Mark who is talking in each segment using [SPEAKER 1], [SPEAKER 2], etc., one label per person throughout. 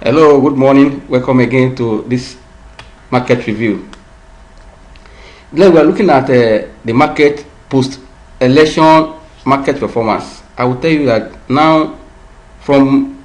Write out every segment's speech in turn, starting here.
[SPEAKER 1] Hello, good morning. Welcome again to this market review. Today we are looking at the market post-election market performance. I will tell you that now from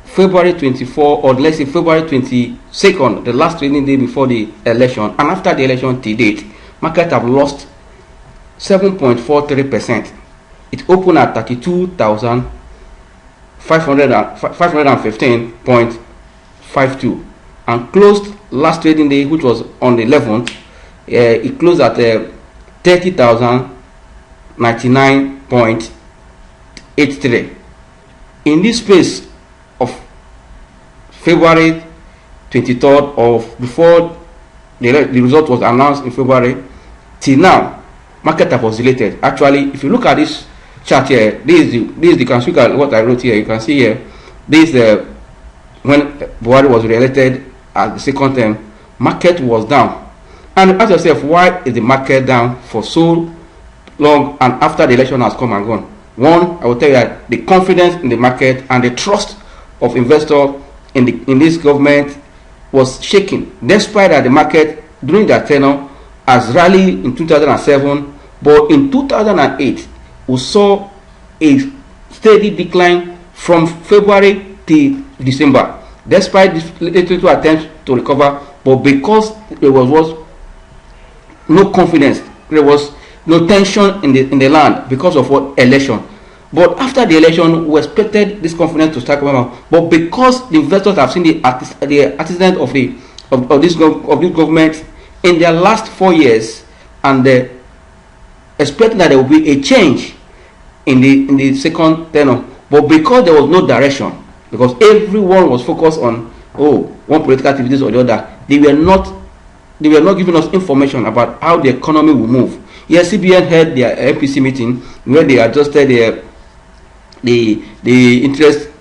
[SPEAKER 1] February 24 or let's say February 22nd, the last trading day before the election, and after the election to date, market have lost 7.43%. It opened at 32,515.52 and closed last trading day, which was on the 11th. It closed at 30,099.83. In this space of February 23rd, of before the result was announced in February till now, market have oscillated. Actually, if you look at this chart here, this is the can speak at what I wrote here. You can see here, this is when Buhari was re-elected at the second term, market was down. And ask yourself, why is the market down for so long and after the election has come and gone? One, I will tell you that the confidence in the market and the trust of investors in this government was shaken, despite that the market during that tenure has rallied in 2007, but in 2008 we saw a steady decline from February to December, despite this little attempts to recover. But because there was no confidence, there was no tension in the land because of what election. But after the election, we expected this confidence to start coming out. But because the investors have seen the antecedent of this government in their last 4 years, and expecting that there will be a change in the second tenure, but because there was no direction, because everyone was focused on one political activities or the other, they were not giving us information about how the economy will move. Yes, CBN held their MPC meeting where they adjusted the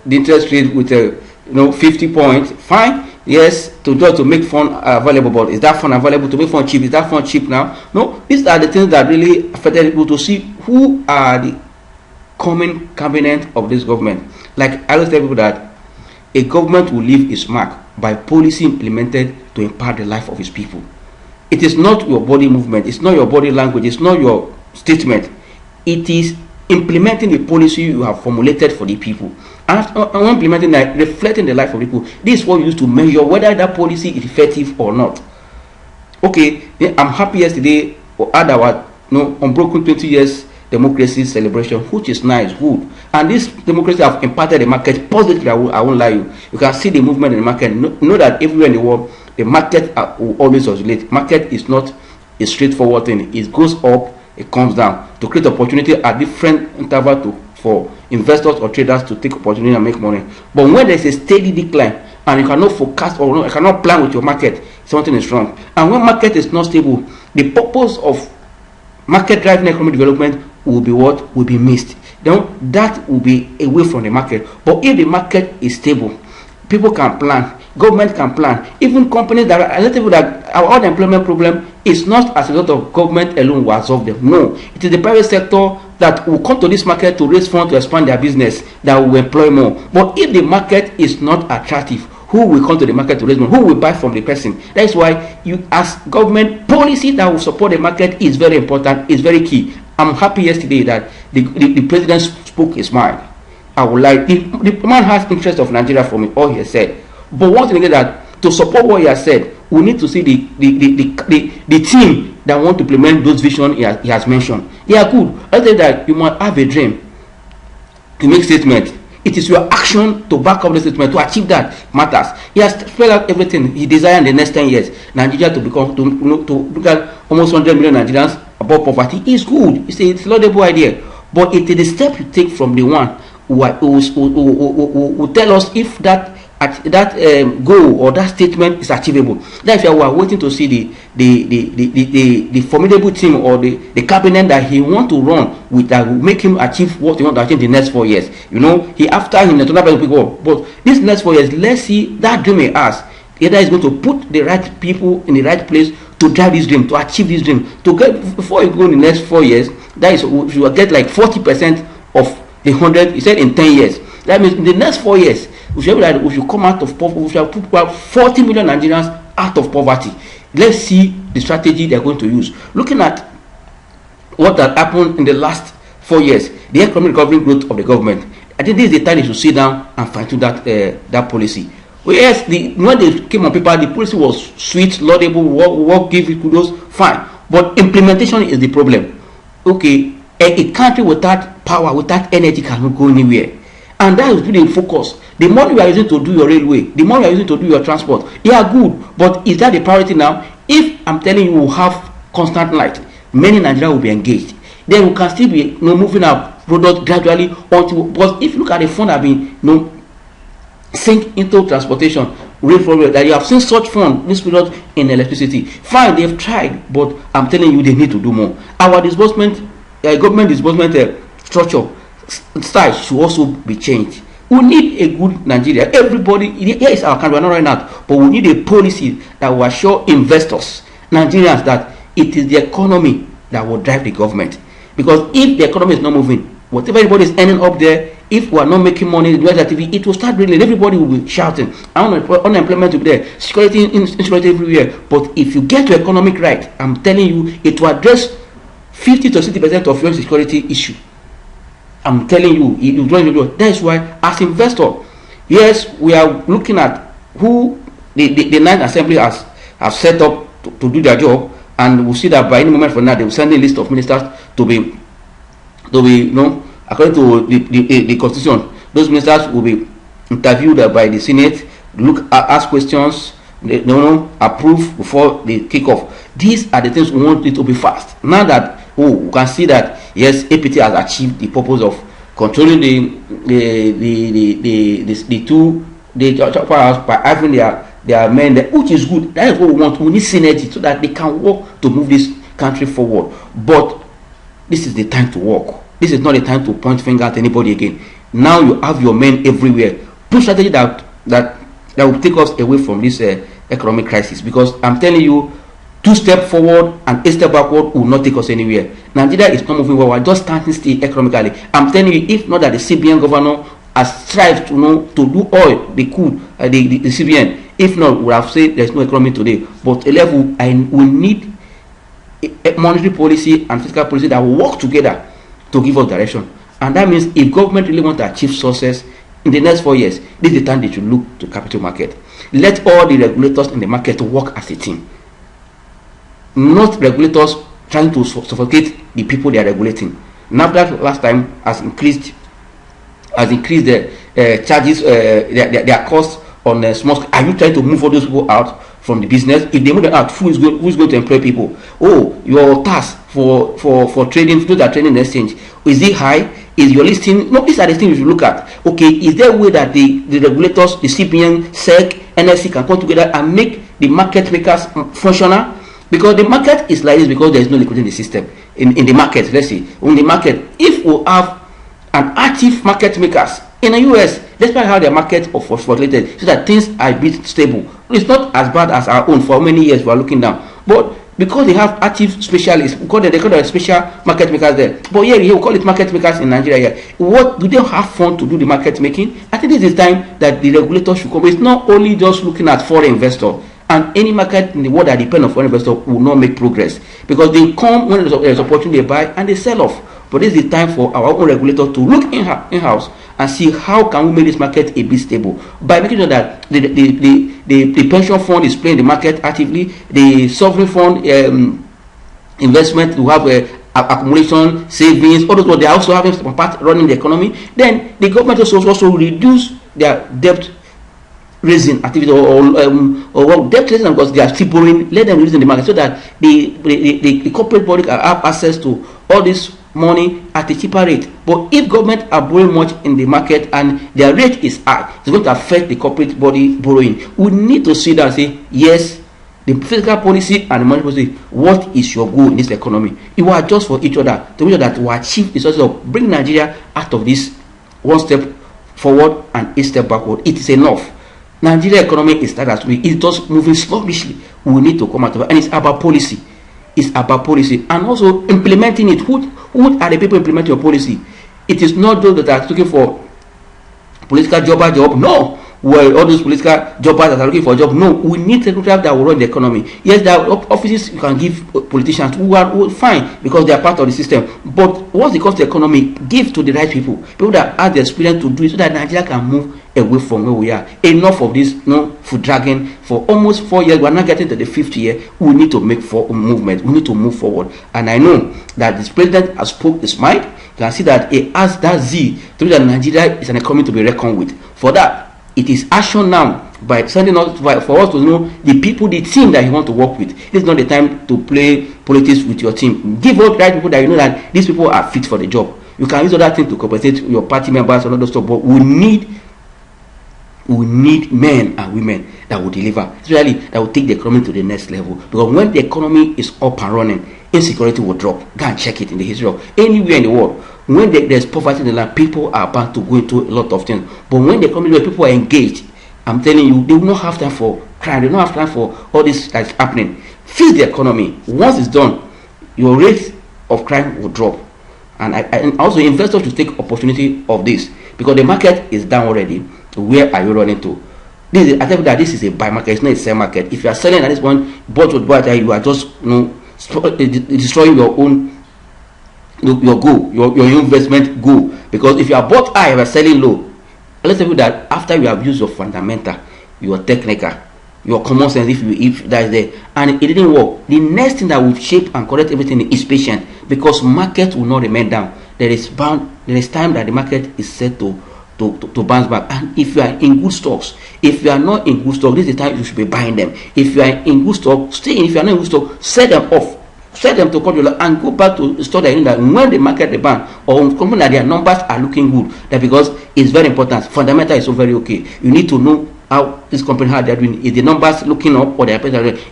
[SPEAKER 1] interest rate with 50 points. Fine. Yes, to make fund available, but is that fund available to make fund cheap? Is that fund cheap now? No, these are the things that really affected people to see who are the coming cabinet of this government. Like I always tell people that a government will leave its mark by policy implemented to impact the life of its people. It is not your body movement, it's not your body language, it's not your statement. It is implementing the policy you have formulated for the people. And implementing that, reflecting the life of people. This is what you use to measure whether that policy is effective or not. Okay, I'm happy yesterday we had our unbroken 20 years democracy celebration, which is nice, good. And this democracy have impacted the market positively. I won't lie you. You can see the movement in the market. Know that everywhere in the world, the market will always oscillate. Market is not a straightforward thing. It goes up, it comes down to create opportunity at different intervals for investors or traders to take opportunity and make money. But when there's a steady decline and you cannot forecast or you cannot plan with your market, something is wrong. And when market is not stable, the purpose of market driving economic development will be missed. Then that will be away from the market. But if the market is stable, people can plan, government can plan, even companies that are relatively that our unemployment problem is not as a result of government alone will solve them. No, it is the private sector that will come to this market to raise funds to expand their business, that will employ more. But if the market is not attractive, who will come to the market to raise money? Who will buy from the person? That is why you, as government, policy that will support the market is very important, is very key. I'm happy yesterday that the president spoke his mind. I would like, the man has interest of Nigeria from it, all he has said. But one thing is that to support what he has said, we need to see the team that want to implement those visions he has mentioned. They are good. I say that you must have a dream to make statement. It is your action to back up the statement to achieve that matters. He has spelled out everything he desires in the next 10 years. Nigeria to become to look at almost 100 million Nigerians above poverty is good. It's a laudable idea. But it is the step you take from the one who will tell us if that goal or that statement is achievable. That's why we are waiting to see the formidable team or the cabinet that he want to run with, that will make him achieve what he want to achieve in the next 4 years. He after him the people. But this next 4 years, let's see that dream he has. Either is going to put the right people in the right place to drive this dream, to achieve this dream, to get before you go in the next 4 years. That is, you will get like 40% of the 100. He said in 10 years. That means in the next 4 years, We should that we should come out of poverty. We should put 40 million Nigerians out of poverty. Let's see the strategy they're going to use. Looking at what had happened in the last 4 years, the economic recovery growth of the government, I think this is the time they should sit down and fine-tune that policy. Well, yes, when they came on paper, the policy was sweet, laudable, work give it kudos, fine. But implementation is the problem. Okay, a country without power, without energy cannot go anywhere. And that is really the focus. The money you are using to do your railway, the money you are using to do your transport, they are good. But is that the priority now? If I'm telling you, we'll have constant light, many Nigerians will be engaged. Then we can still be moving our product gradually onto. But if you look at the fund that have been sink into transportation, that you have seen such fund this period in electricity. Fine, they've tried, but I'm telling you, they need to do more. Our disbursement, government disbursement structure style should also be changed. We need a good Nigeria. Everybody, here is our country, we're not right now, but we need a policy that will assure investors, Nigerians, that it is the economy that will drive the government. Because if the economy is not moving, whatever everybody is earning up there, if we are not making money, it will start bringing. Everybody will be shouting. Unemployment will be there, security, insecurity everywhere. But if you get your economic right, I'm telling you, it will address 50 to 60% of your security issue. I'm telling you, that is why, as investor, yes, we are looking at who the Ninth Assembly has set up to do their job, and we'll see that by any moment from now they will send a list of ministers to be according to the constitution. Those ministers will be interviewed by the Senate, ask questions, approve before they kick off. These are the things we want it to be fast. Now that we can see that yes, APT has achieved the purpose of controlling the two house by having their men there, which is good. That is what we want. We need synergy so that they can work to move this country forward. But this is the time to work. This is not the time to point finger at anybody again. Now you have your men everywhere. Push strategy that will take us away from this economic crisis. Because I'm telling you, 2 steps forward and 8 steps backward will not take us anywhere. Nigeria is not moving well. We're just standing still economically. I'm telling you, if not that the CBN governor has strived to do all they could, the CBN. If not, we have said there's no economy today. But a level, we need a monetary policy and fiscal policy that will work together to give us direction. And that means if government really want to achieve success in the next 4 years, this is the time they should look to capital market. Let all the regulators in the market work as a team. Not regulators trying to suffocate the people they are regulating. NAFDAC last time has increased the charges, their costs on small scale. Are you trying to move all those people out from the business? If they move them out, who's going to employ people? Oh, your tax for trading, those that are trading in the exchange, is it high? Is your listing? No, these are the things you should look at. Okay, is there a way that the regulators, the CPN, SEC, NSC can come together and make the market makers functional? Because the market is like this because there is no liquidity in the system. In the market, let's see, in the market, if we have an active market makers in the US, despite how their market was fluctuated, so that things are a bit stable. It's not as bad as our own. For many years we are looking down, but because they have active specialists, because they call them special market makers there. But here we call it market makers in Nigeria. Here, what do they have fun to do the market making? I think this is the time that the regulators should come. It's not only just looking at foreign investors. And any market in the world that depends on foreign investors will not make progress, because they come when there's opportunity, they buy and they sell off. But this is the time for our own regulator to look in-house and see how can we make this market a bit stable by making sure that the pension fund is playing the market actively, the sovereign fund investment to have accumulation, savings, all those, they are also having some part running the economy. Then the government also reduce their debt raising activity or debt raising, because they are still borrowing. Let them use in the market so that the corporate body can have access to all this money at a cheaper rate. But if government are borrowing much in the market and their rate is high, it's going to affect the corporate body borrowing. We need to sit down and say, yes, the fiscal policy and the monetary policy, what is your goal in this economy? You will adjust for each other to make sure that we achieve the success of bring Nigeria out of this 1 step forward and 8 step backward. It is enough. Nigeria economy is that it's just moving sluggishly. We need to come out of it, and it's about policy. It's about policy and also implementing it. Who are the people implementing your policy? It is not those that are looking for political job. No, well, all those political jobbers that are looking for a job. No, we need technocrats that will run the economy. Yes, there are offices you can give politicians who are fine because they are part of the system. But once it comes to economy, give to the right people that have the experience to do it, so that Nigeria can move away from where we are. Enough of this food dragging for almost 4 years. We are not getting to the 5th year. We need to make movement. We need to move forward. And I know that this president has spoke his mind. You can see that he has that zeal to know that Nigeria is an economy to be reckoned with. For that, it is action now by sending us for us to know the people, the team that you want to work with. This is not the time to play politics with your team. Give all the right people that you know that these people are fit for the job. You can use other things to compensate your party members and other stuff, but we need men and women that will deliver, especially that will take the economy to the next level. Because when the economy is up and running, insecurity will drop. Go and check it in the history of anywhere in the world. When there's poverty in the land, people are about to go into a lot of things. But when the economy, where people are engaged, I'm telling you, they will not have time for crime. They will not have time for all this that's happening. Fix the economy. Once it's done, your rate of crime will drop. And also investors should take opportunity of this, because the market is down already. Where are you running to? I tell you that this is a buy market, it's not a sell market. If you are selling at this point, bought with buy, you are just destroying your own your goal, your investment goal. Because if you are bought high, you are selling low. Let's tell you that after you have used your fundamental, your technical, your common sense, if that is there, and it didn't work, the next thing that will shape and correct everything is patience, because market will not remain down. There is time that the market is set to bounce back. And if you are in good stocks, if you are not in good stock, this is the time you should be buying them. If you are in good stock, stay in. If you are not in good stock, sell them off. Sell them to control and go back to the store that you know, that when the market rebound or company that their numbers are looking good, that because it's very important. Fundamental is so very okay. You need to know how this company, how they are doing. Is the numbers looking up, or is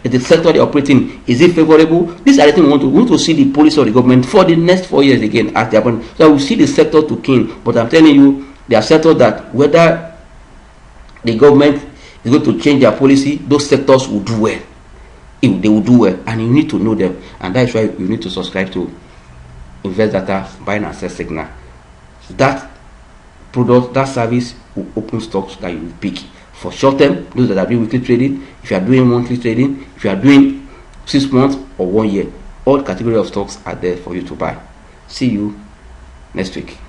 [SPEAKER 1] the sector they are operating, is it favorable? These are the things we want to see the policy of the government for the next 4 years again as they happen. So we see the sector to king. But I'm telling you, there are sectors that whether the government is going to change their policy, those sectors will do well. If they will do well, and you need to know them, and that is why you need to subscribe to Invest Data Buy and Sell Signal. That product, that service will open stocks that you will pick for short term. Those that are doing weekly trading, if you are doing monthly trading, if you are doing 6 months or 1 year, all category of stocks are there for you to buy. See you next week.